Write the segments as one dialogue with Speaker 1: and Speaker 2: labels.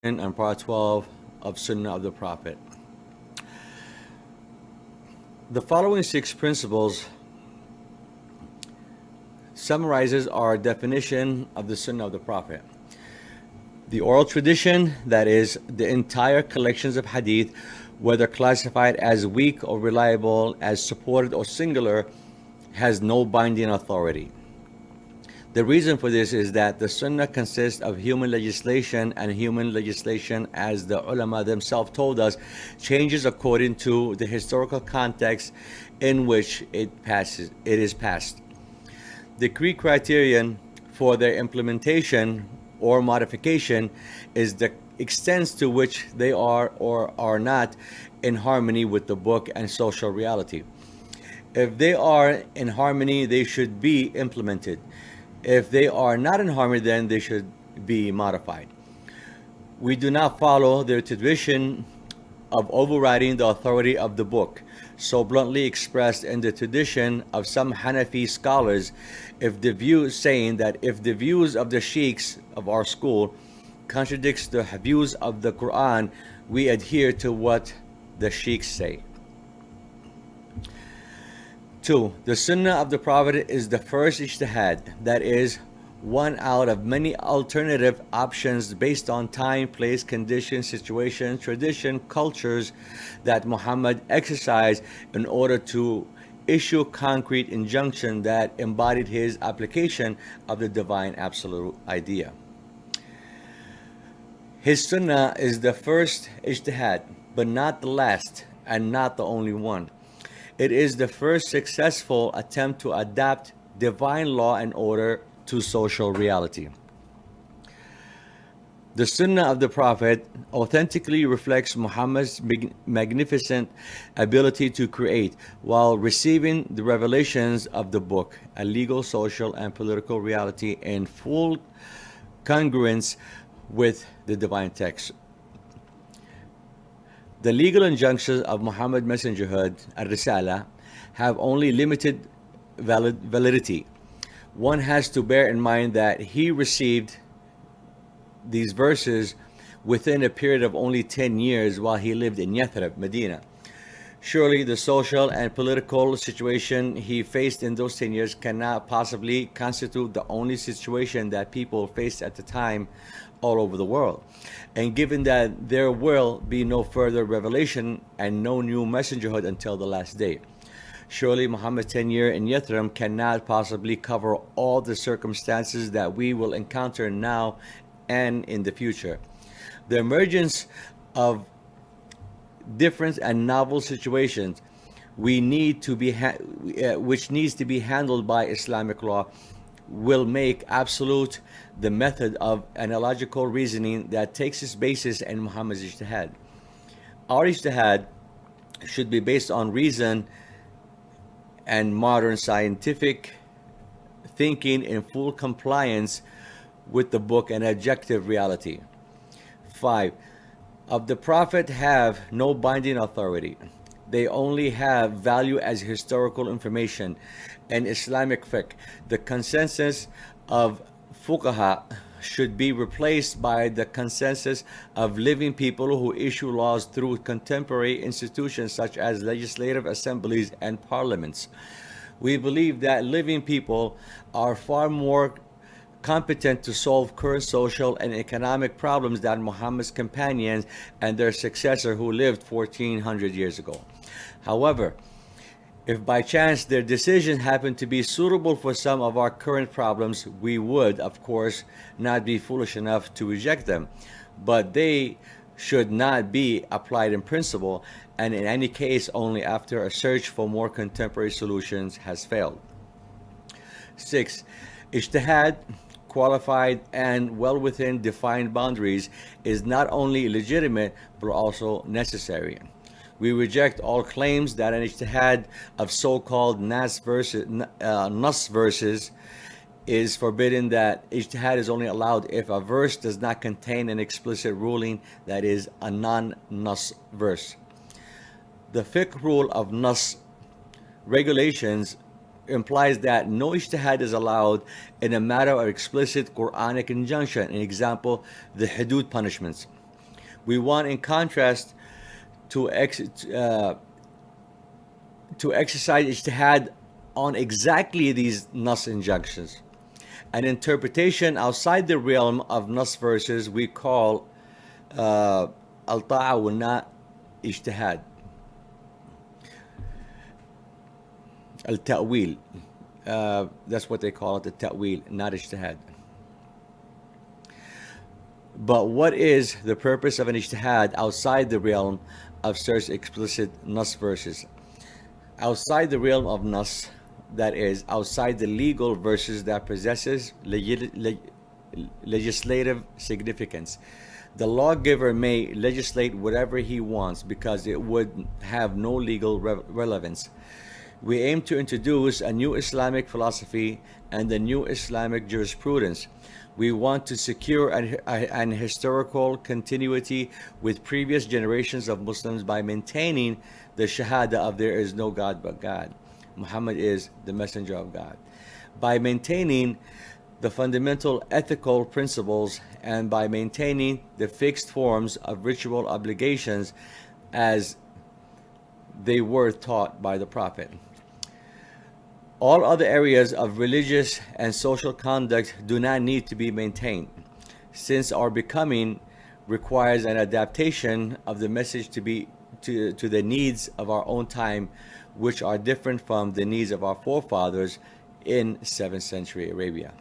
Speaker 1: And part 12 of Sunnah of the Prophet. The following 6 principles summarizes our definition of the Sunnah of the Prophet. The oral tradition, that is, the entire collections of hadith, whether classified as weak or reliable, as supported or singular, has no binding authority. The reason for this is that the Sunnah consists of human legislation, and human legislation, as the ulama themselves told us, changes according to the historical context in which it is passed. The key criterion for their implementation or modification is the extent to which they are or are not in harmony with the book and social reality. If they are in harmony, they should be implemented. If they are not in harmony, then they should be modified. We do not follow their tradition of overriding the authority of the book, so bluntly expressed in the tradition of some Hanafi scholars, saying that if the views of the Sheikhs of our school contradicts the views of the Quran, we adhere to what the Sheikhs say. 2. The Sunnah of the Prophet is the first ijtihad, that is, one out of many alternative options based on time, place, condition, situation, tradition, cultures that Muhammad exercised in order to issue concrete injunction that embodied his application of the divine absolute idea. His Sunnah is the first ijtihad, but not the last and not the only one. It is the first successful attempt to adapt divine law and order to social reality. The Sunnah of the Prophet authentically reflects Muhammad's magnificent ability to create while receiving the revelations of the book, a legal, social, and political reality in full congruence with the divine text. The legal injunctions of Muhammad's messengerhood, al-Risala, have only limited validity. One has to bear in mind that he received these verses within a period of only 10 years while he lived in Yathrib, Medina. Surely the social and political situation he faced in those 10 years cannot possibly constitute the only situation that people faced at the time all over the world. And given that there will be no further revelation and no new messengerhood until the last day, surely Muhammad's tenure in Yathrib cannot possibly cover all the circumstances that we will encounter now and in the future. The emergence of different and novel situations which needs to be handled by Islamic law will make absolute the method of analogical reasoning that takes its basis in Muhammad's ijtihad. Our ijtihad should be based on reason and modern scientific thinking in full compliance with the book and objective reality. 5. Of the Prophet have no binding authority. They only have value as historical information. In Islamic fiqh, the consensus of fuqaha should be replaced by the consensus of living people who issue laws through contemporary institutions such as legislative assemblies and parliaments. We believe that living people are far more competent to solve current social and economic problems than Muhammad's companions and their successor who lived 1400 years ago. However, if by chance their decisions happen to be suitable for some of our current problems, we would, of course, not be foolish enough to reject them. But they should not be applied in principle, and in any case only after a search for more contemporary solutions has failed. 6. Ijtihad, qualified and well within defined boundaries, is not only legitimate but also necessary. We reject all claims that an ijtihad of so-called nas verses is forbidden, that ijtihad is only allowed if a verse does not contain an explicit ruling, that is, a non-nas verse. The fiqh rule of nas regulations implies that no ijtihad is allowed in a matter of explicit Quranic injunction. An example, the hudud punishments. We want, in contrast, to exercise ijtihad on exactly these nas injunctions. An interpretation outside the realm of nas verses we call al-ta'a wa not ijtihad, al-ta'wil. That's what they call it, the ta'wil, not ijtihad. But what is the purpose of an ijtihad outside the realm of such explicit nas verses? Outside the realm of nas, that is, outside the legal verses that possesses legislative significance. The lawgiver may legislate whatever he wants because it would have no legal relevance. We aim to introduce a new Islamic philosophy and a new Islamic jurisprudence. We want to secure an historical continuity with previous generations of Muslims by maintaining the shahada of there is no God but God. Muhammad is the messenger of God. By maintaining the fundamental ethical principles and by maintaining the fixed forms of ritual obligations as they were taught by the Prophet. All other areas of religious and social conduct do not need to be maintained, since our becoming requires an adaptation of the message to the needs of our own time, which are different from the needs of our forefathers in 7th century Arabia.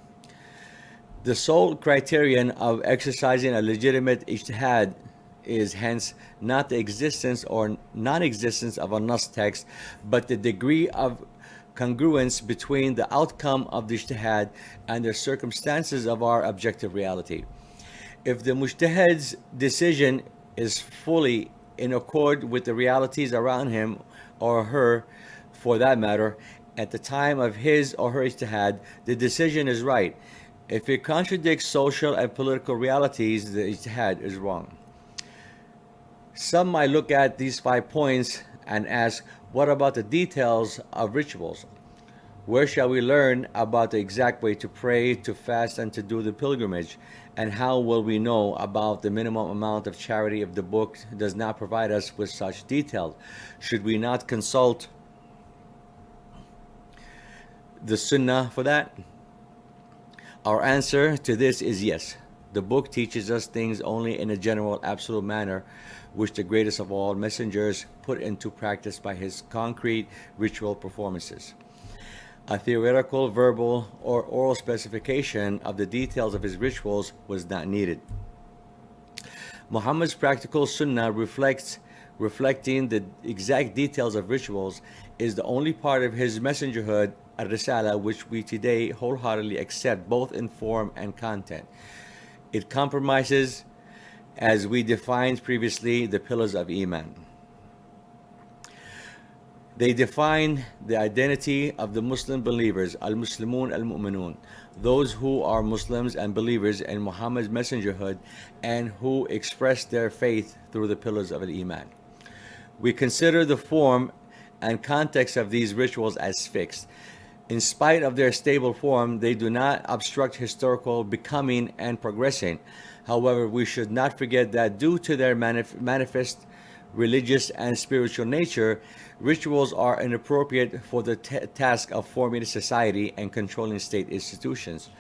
Speaker 1: The sole criterion of exercising a legitimate ijtihad is hence not the existence or non-existence of a nas text, but the degree of congruence between the outcome of the ijtihad and the circumstances of our objective reality. If the mujtahid's decision is fully in accord with the realities around him or her, for that matter, at the time of his or her ijtihad, the decision is right. If it contradicts social and political realities, the ijtihad is wrong. Some might look at these 5 points and ask, what about the details of rituals? Where shall we learn about the exact way to pray, to fast, and to do the pilgrimage? And how will we know about the minimum amount of charity if the book does not provide us with such details? Should we not consult the Sunnah for that? Our answer to this is yes. The book teaches us things only in a general, absolute manner, which the greatest of all messengers put into practice by his concrete ritual performances. A theoretical, verbal, or oral specification of the details of his rituals was not needed. Muhammad's practical sunnah reflecting the exact details of rituals is the only part of his messengerhood, al-risala, which we today wholeheartedly accept both in form and content. It compromises, as we defined previously, the pillars of Iman. They define the identity of the Muslim believers, al-Muslimun al-Mu'minun, those who are Muslims and believers in Muhammad's messengerhood and who express their faith through the pillars of al-Iman. We consider the form and context of these rituals as fixed. In spite of their stable form, they do not obstruct historical becoming and progressing. However, we should not forget that due to their manifest religious and spiritual nature, rituals are inappropriate for the task of forming a society and controlling state institutions.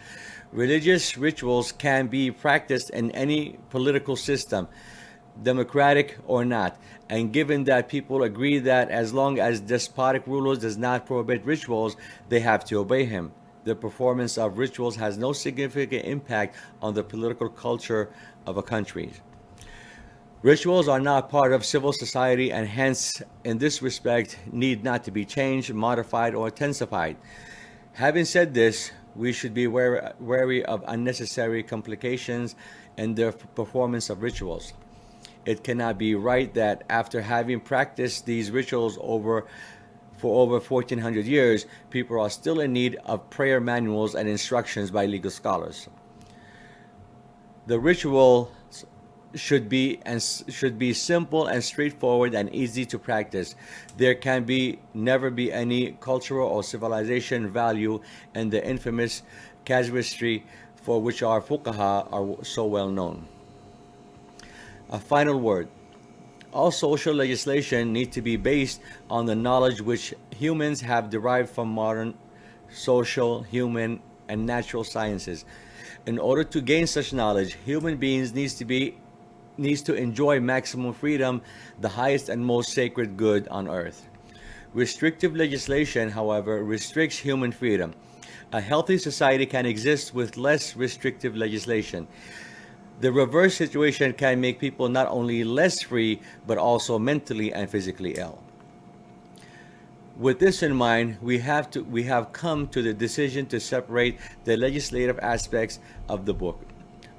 Speaker 1: Religious rituals can be practiced in any political system, democratic or not, and given that people agree that as long as despotic rulers does not prohibit rituals, they have to obey him. The performance of rituals has no significant impact on the political culture of a country. Rituals are not part of civil society and hence, in this respect, need not to be changed, modified, or intensified. Having said this, we should be wary of unnecessary complications in the performance of rituals. It cannot be right that after having practiced these rituals for over 1400 years, people are still in need of prayer manuals and instructions by legal scholars. The ritual should be simple and straightforward and easy to practice. There can never be any cultural or civilization value in the infamous casuistry for which our fuqaha are so well known. A final word. All social legislation needs to be based on the knowledge which humans have derived from modern social, human, and natural sciences. In order to gain such knowledge, human beings needs to enjoy maximum freedom, the highest and most sacred good on earth. Restrictive legislation, however, restricts human freedom. A healthy society can exist with less restrictive legislation. The reverse situation can make people not only less free, but also mentally and physically ill. With this in mind, we have come to the decision to separate the legislative aspects of the book,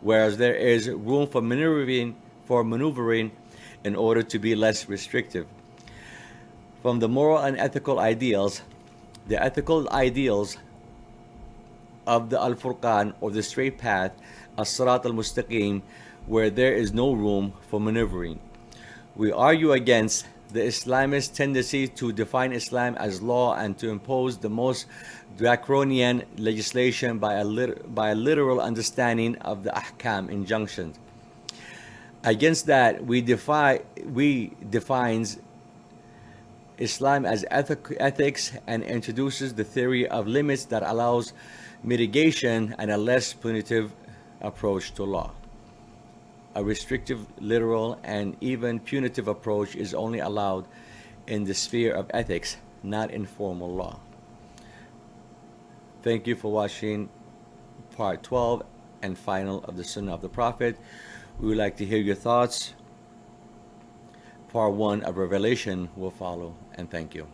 Speaker 1: whereas there is room for maneuvering in order to be less restrictive. From the moral and ethical ideals, the ethical ideals of the Al-Furqan, or the straight path, As-Sirat al-Mustaqim, where there is no room for maneuvering. We argue against the Islamist tendency to define Islam as law and to impose the most draconian legislation by a literal understanding of the ahkam, injunctions. Against that, we defines Islam as ethics and introduces the theory of limits that allows mitigation and a less punitive approach to law. A restrictive, literal, and even punitive approach is only allowed in the sphere of ethics, not in formal law. Thank you for watching part 12 and final of the Sunnah of the Prophet. We would like to hear your thoughts. Part 1 of Revelation will follow, and thank you.